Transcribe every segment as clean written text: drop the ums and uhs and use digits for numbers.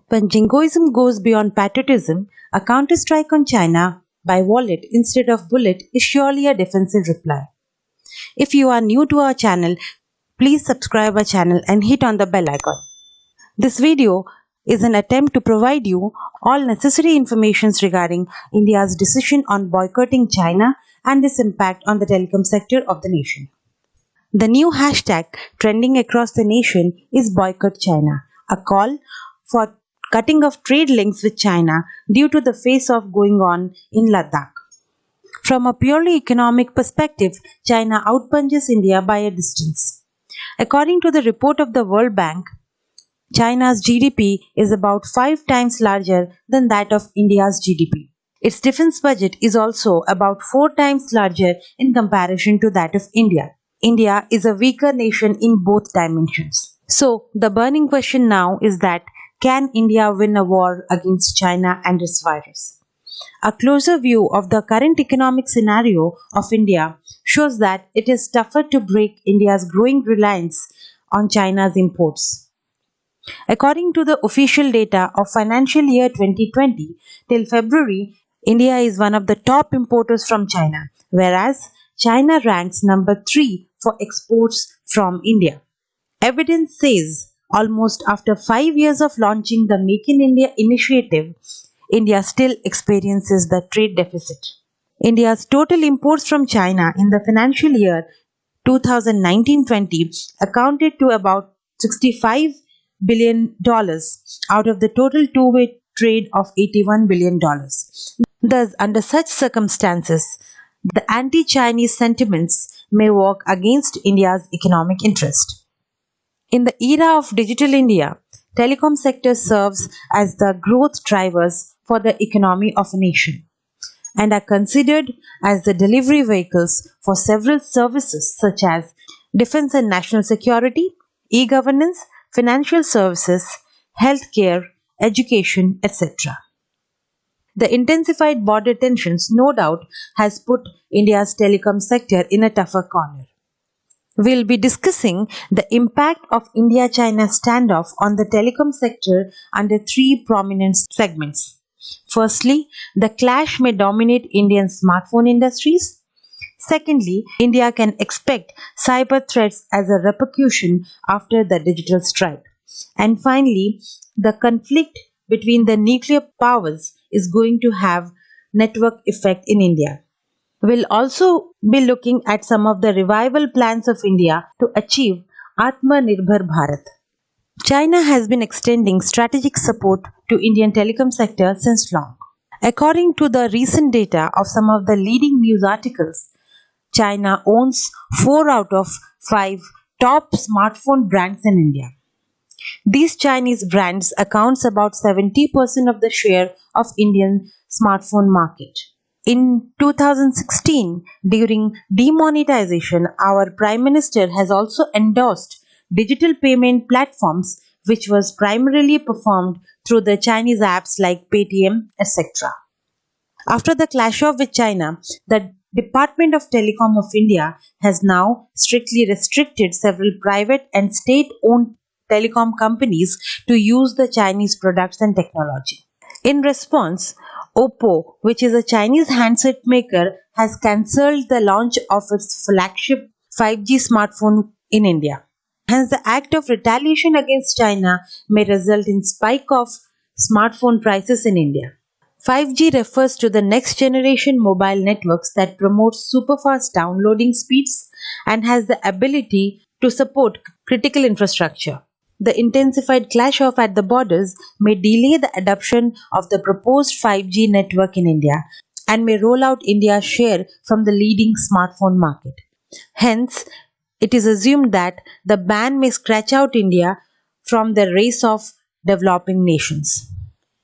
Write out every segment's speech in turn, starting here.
When jingoism goes beyond patriotism, a counter-strike on China by wallet instead of bullet is surely a defensive reply. If you are new to our channel, please subscribe our channel and hit on the bell icon. This video is an attempt to provide you all necessary information regarding India's decision on boycotting China and its impact on the telecom sector of the nation. The new hashtag trending across the nation is Boycott China, a call for cutting off trade links with China due to the face-off going on in Ladakh. From a purely economic perspective, China outpunches India by a distance. According to the report of the World Bank, China's GDP is about 5 times larger than that of India's GDP. Its defense budget is also about 4 times larger in comparison to that of India. India is a weaker nation in both dimensions. So, the burning question now is that can India win a war against China and its virus? A closer view of the current economic scenario of India shows that it is tougher to break India's growing reliance on China's imports. According to the official data of financial year 2020, till February, India is one of the top importers from China, whereas China ranks number 3 for exports from India. Evidence says almost after 5 years of launching the Make in India initiative, India still experiences the trade deficit. India's total imports from China in the financial year 2019-20 accounted to about $65 billion out of the total two-way trade of $81 billion. Thus, under such circumstances, the anti-Chinese sentiments may work against India's economic interest. In the era of digital India, telecom sector serves as the growth drivers for the economy of a nation and are considered as the delivery vehicles for several services such as defense and national security, e-governance, financial services, healthcare, education, etc. The intensified border tensions no doubt has put India's telecom sector in a tougher corner. We'll be discussing the impact of India-China standoff on the telecom sector under 3 prominent segments. Firstly, the clash may dominate Indian smartphone industries. Secondly, India can expect cyber threats as a repercussion after the digital strike. And finally, the conflict between the nuclear powers is going to have network effect in India. We'll also be looking at some of the revival plans of India to achieve Atmanirbhar Bharat. China has been extending strategic support to Indian telecom sector since long. According to the recent data of some of the leading news articles, China owns 4 out of 5 top smartphone brands in India. These Chinese brands accounts about 70% of the share of Indian smartphone market. In 2016, during demonetization, our Prime Minister has also endorsed digital payment platforms which was primarily performed through the Chinese apps like Paytm, etc. After the clash off with China, the Department of Telecom of India has now strictly restricted several private and state-owned telecom companies to use the Chinese products and technology. In response, Oppo, which is a Chinese handset maker, has cancelled the launch of its flagship 5G smartphone in India. Hence, the act of retaliation against China may result in spike of smartphone prices in India. 5G refers to the next generation mobile networks that promote super fast downloading speeds and has the ability to support critical infrastructure. The intensified clash off at the borders may delay the adoption of the proposed 5G network in India and may roll out India's share from the leading smartphone market. Hence, it is assumed that the ban may scratch out India from the race of developing nations.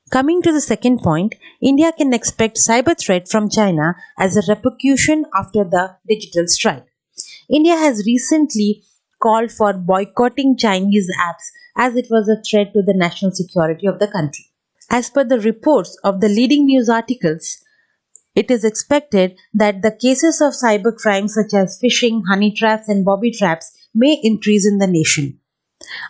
Coming to the second point, India can expect cyber threat from China as a repercussion after the digital strike. India has recently called for boycotting Chinese apps as it was a threat to the national security of the country. As per the reports of the leading news articles, it is expected that the cases of cyber crimes such as phishing, honey traps and bobby traps may increase in the nation.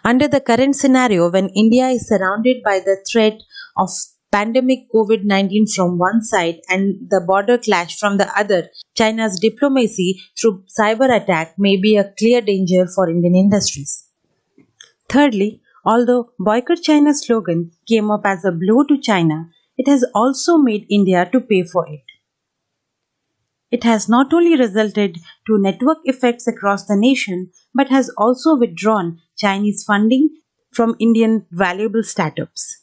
Under the current scenario, when India is surrounded by the threat of pandemic COVID-19 from one side and the border clash from the other, China's diplomacy through cyber attack may be a clear danger for Indian industries. Thirdly, although Boycott China slogan came up as a blow to China, it has also made India to pay for it. It has not only resulted to network effects across the nation, but has also withdrawn Chinese funding from Indian valuable startups.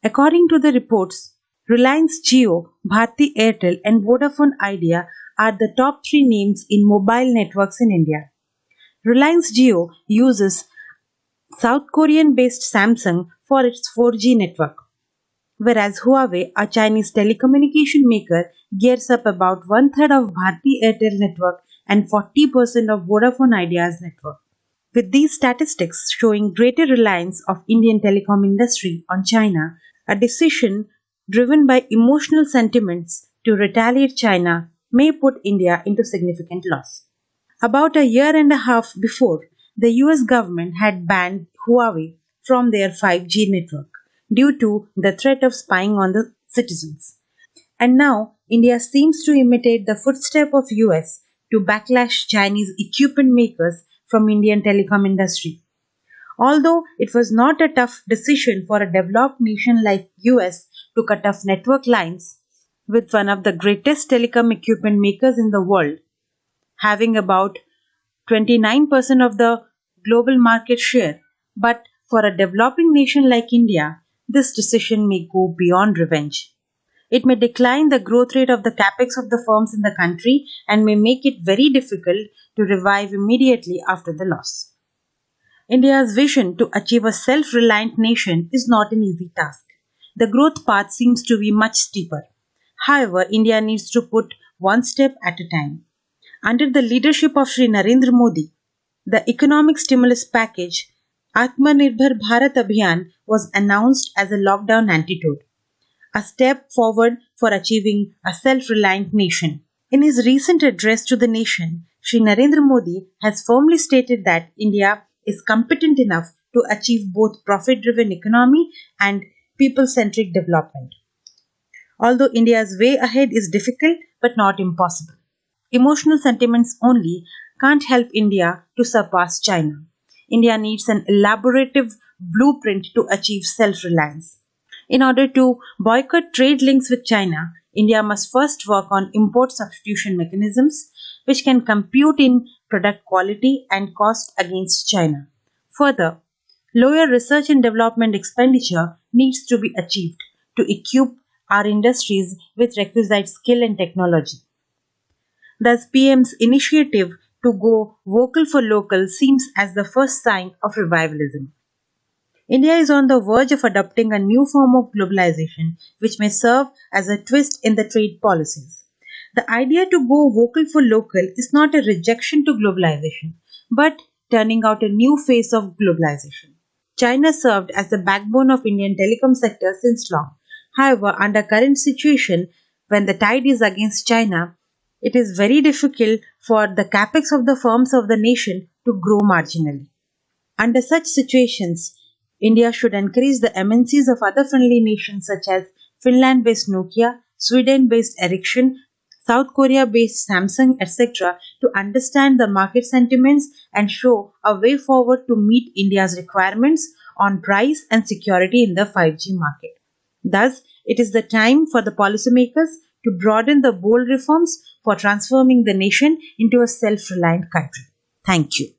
According to the reports, Reliance Jio, Bharti Airtel, and Vodafone Idea are the top three names in mobile networks in India. Reliance Jio uses South Korean based Samsung for its 4G network, whereas Huawei, a Chinese telecommunication maker, gears up about one third of Bharti Airtel network and 40% of Vodafone Idea's network. With these statistics showing greater reliance of Indian telecom industry on China, a decision driven by emotional sentiments to retaliate China may put India into significant loss. About a year and a half before, the US government had banned Huawei from their 5G network due to the threat of spying on the citizens. And now India seems to imitate the footstep of US to backlash Chinese equipment makers from Indian telecom industry. Although it was not a tough decision for a developed nation like US to cut off network lines with one of the greatest telecom equipment makers in the world, having about 29% of the global market share. But for a developing nation like India, this decision may go beyond revenge. It may decline the growth rate of the capex of the firms in the country and may make it very difficult to revive immediately after the loss. India's vision to achieve a self reliant nation is not an easy task. The growth path seems to be much steeper. However, India needs to put one step at a time. Under the leadership of Sri Narendra Modi, the economic stimulus package Atmanirbhar Bharat Abhiyan was announced as a lockdown antidote, a step forward for achieving a self reliant nation. In his recent address to the nation, Sri Narendra Modi has firmly stated that India is competent enough to achieve both profit driven economy and people centric development. Although India's way ahead is difficult but not impossible. Emotional sentiments only can't help India to surpass China. India needs an elaborative blueprint to achieve self reliance. In order to boycott trade links with China, India must first work on import substitution mechanisms which can compute in product quality and cost against China. Further, lower research and development expenditure needs to be achieved to equip our industries with requisite skill and technology. Thus, PM's initiative to go vocal for local seems as the first sign of revivalism. India is on the verge of adopting a new form of globalization which may serve as a twist in the trade policies. The idea to go vocal for local is not a rejection to globalization, but turning out a new face of globalization. China served as the backbone of Indian telecom sector since long. However, under current situation, when the tide is against China, it is very difficult for the capex of the firms of the nation to grow marginally. Under such situations, India should encourage the MNCs of other friendly nations such as Finland based Nokia, Sweden based Ericsson, South Korea based Samsung, etc., to understand the market sentiments and show a way forward to meet India's requirements on price and security in the 5G market. Thus, it is the time for the policymakers to broaden the bold reforms for transforming the nation into a self reliant country. Thank you.